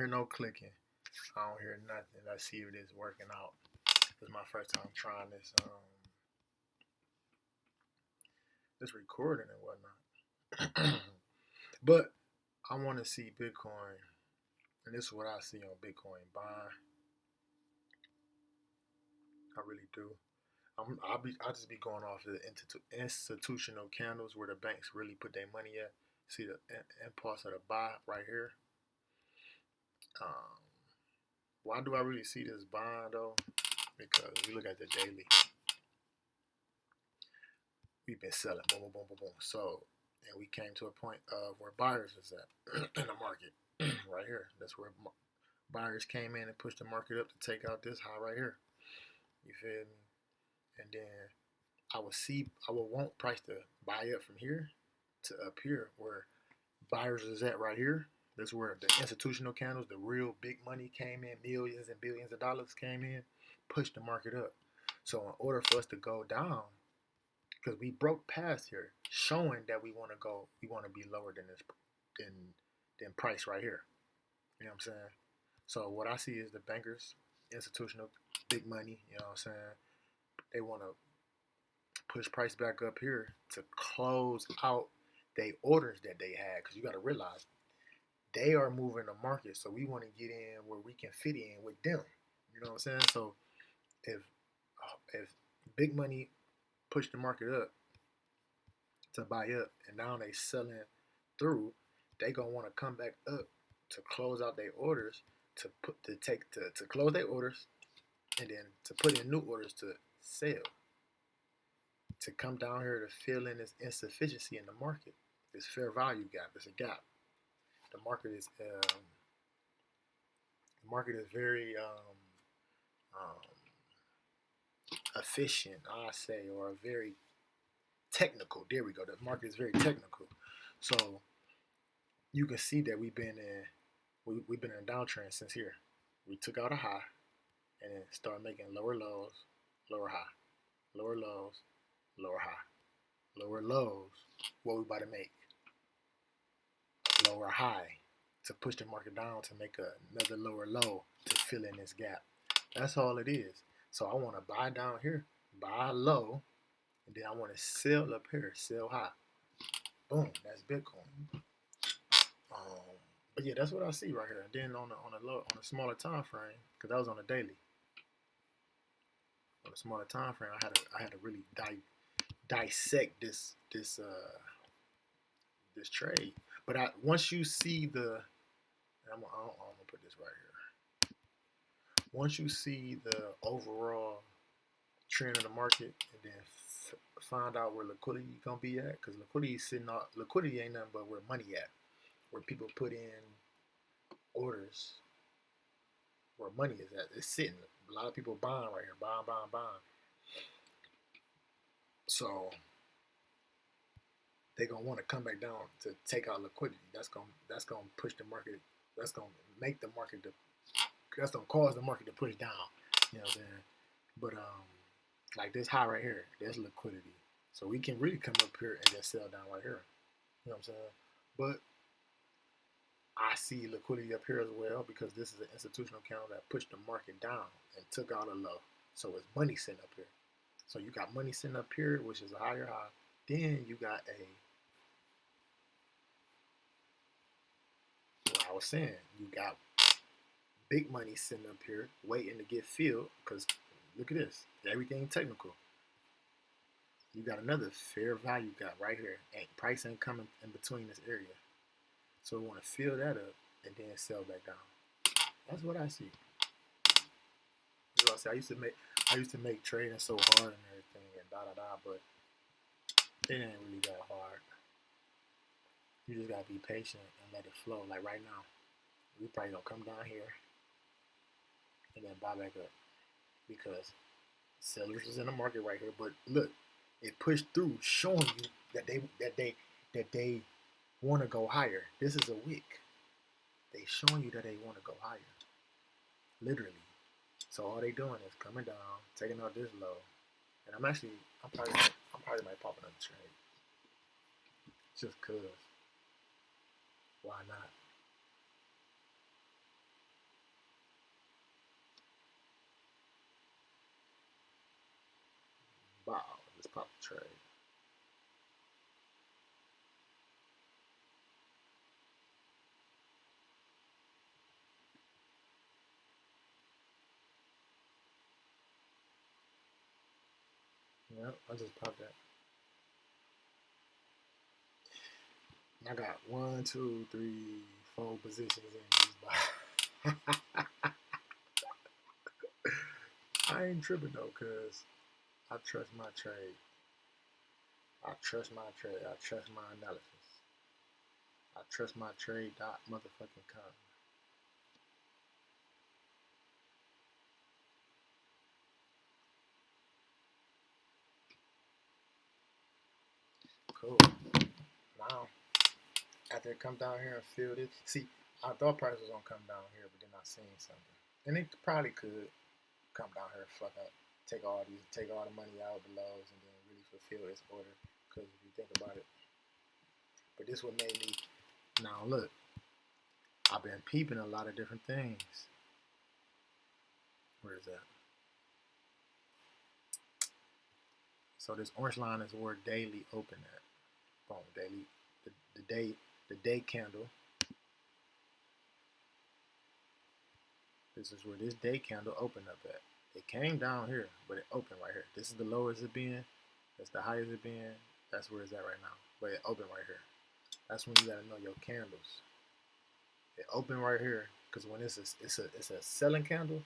Hear no clicking. I don't hear nothing. Let's see if it's working out. This is my first time trying this recording and whatnot. But I want to see Bitcoin, and this is what I see on Bitcoin buying. I really do. I'll just be going off the institutional candles where the banks really put their money at. See the impulse of the buy right here. Um, why do I really see this buying though? Because we look at the daily, we've been selling, boom, boom, boom, boom, boom. So, and we came to a point of where buyers is at in the market, right here. That's where buyers came in and pushed the market up to take out this high right here. You feel me? And then I would want price to buy up from here to up here where buyers is at right here. That's where the institutional candles, the real big money came in, millions and billions of dollars came in, pushed the market up. So in order for us to go down, because we broke past here, showing that we want to be lower than this, than price right here. You know what I'm saying? So what I see is the bankers, institutional, big money. You know what I'm saying? They want to push price back up here to close out they orders that they had. Because you got to realize they are moving the market, so we want to get in where we can fit in with them. You know what I'm saying? So if big money push the market up to buy up, and now they selling through, they gonna want to come back up to close out their orders, to close their orders, and then to put in new orders to sell, to come down here to fill in this insufficiency in the market, this fair value gap. It's a gap. The market is very efficient, I say, or very technical. There we go. The market is very technical. So you can see that we've been in a downtrend since here. We took out a high and then started making lower lows, lower high, lower lows, lower high, lower lows. What we about to make? Lower high to push the market down to make another lower low to fill in this gap. That's all it is. So I want to buy down here, buy low, and then I want to sell up here, sell high. Boom, that's Bitcoin. But yeah, that's what I see right here. And then on a smaller time frame, because that was on a daily. On a smaller time frame, I had to really dissect this trade. But once you see I'm gonna put this right here. Once you see the overall trend of the market, and then find out where liquidity gonna be at, because liquidity ain't nothing but where money at, where people put in orders, where money is at. It's sitting. A lot of people buying right here, buying. So they're gonna want to come back down to take out liquidity. That's gonna push the market. That's gonna make the market. That's gonna cause the market to push down. You know what I'm saying? But like this high right here, there's liquidity. So we can really come up here and just sell down right here. You know what I'm saying? But I see liquidity up here as well, because this is an institutional candle that pushed the market down and took out a low. So it's money sitting up here. So you got money sitting up here, which is a higher high. Then you got what I was saying, you got big money sitting up here waiting to get filled, because look at this, everything technical. You got another fair value gap right here, and price ain't coming in between this area. So we want to fill that up and then sell back down. That's what I see. You know what I say? I used to make trading so hard and everything and but it ain't really that hard. You just gotta be patient and let it flow. Like right now, we probably gonna come down here and then buy back up, because sellers is in the market right here. But look, it pushed through, showing you that they want to go higher. This is a wick. They showing you that they want to go higher, literally. So all they doing is coming down, taking out this low, and I'm probably might pop another trade, just cause. Why not? Wow, just pop the trade. Yep, I just popped that. I got 1, 2, 3, 4 positions in these buys. I ain't tripping though, cause I trust my trade. I trust my trade. I trust my analysis. I trust my trade dot motherfucking com. Cool. Now, after it come down here and feel this, see, I thought price was gonna come down here, but then I seen something, and it probably could come down here, fuck up, take all the money out of the lows, and then really fulfill its order. Because if you think about it, but this what made me. Now look, I've been peeping a lot of different things. Where is that? So this orange line is where daily open at. Boom, daily, the day candle. This is where this day candle opened up at. It came down here, but it opened right here. This is the lowest it been. That's the highest it been. That's where it's at right now. But it opened right here. That's when you gotta know your candles. It opened right here because when it's a selling candle,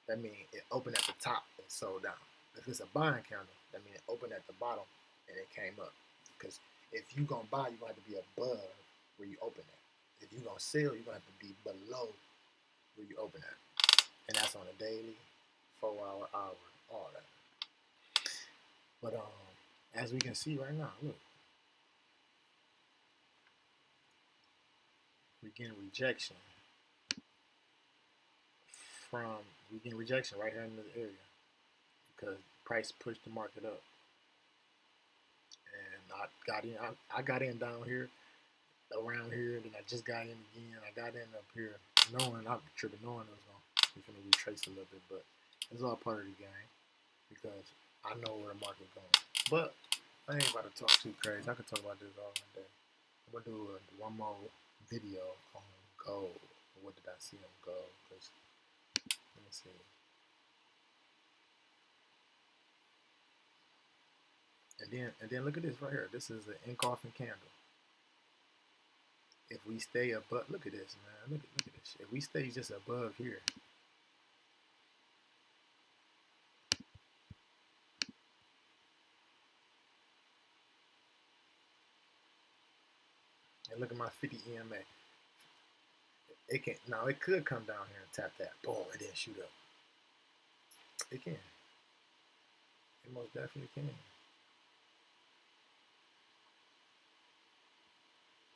that means it opened at the top and sold down. If it's a buying candle, that means it opened at the bottom and it came up. Because if you gonna buy, you're gonna have to be above where you open at. If you're gonna sell, you're gonna have to be below where you open at. And that's on a daily, 4-hour, all that. But as we can see right now, look, we getting rejection right here in this area because price pushed the market up, and I got in down here, around here, then I just got in again. I got in up here, knowing I was tripping, knowing it was gonna retrace a little bit, but it's all part of the game because I know where the market's going. But I ain't about to talk too crazy. I could talk about this all day. I'm gonna do one more video on gold. What did I see on gold? Cause, let me see. And then look at this right here. This is an engulfing candle. If we stay above, look at this, man. Look at this. If we stay just above here, and look at my 50 EMA. It can now. It could come down here and tap that, boom, and then shoot up. It can. It most definitely can.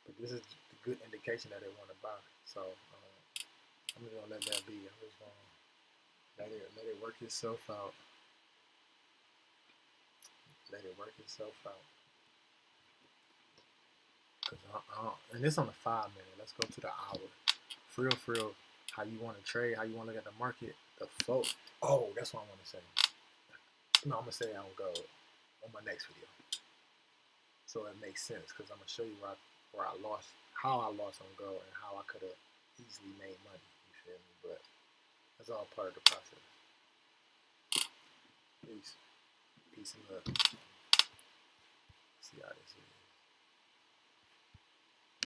But this is a good indication that they want to buy. So I'm just gonna let that be. I'm just gonna let it work itself out. Let it work itself out. And this on the 5 minute. Let's go to the hour. For real, how you want to trade, how you want to look at the market, the flow. Oh, that's what I want to say. No, I'm gonna say on gold on my next video, so it makes sense because I'm gonna show you where I lost, how I lost on gold, and how I could have easily made money. You feel me? But that's all part of the process. Peace and love. See how this is.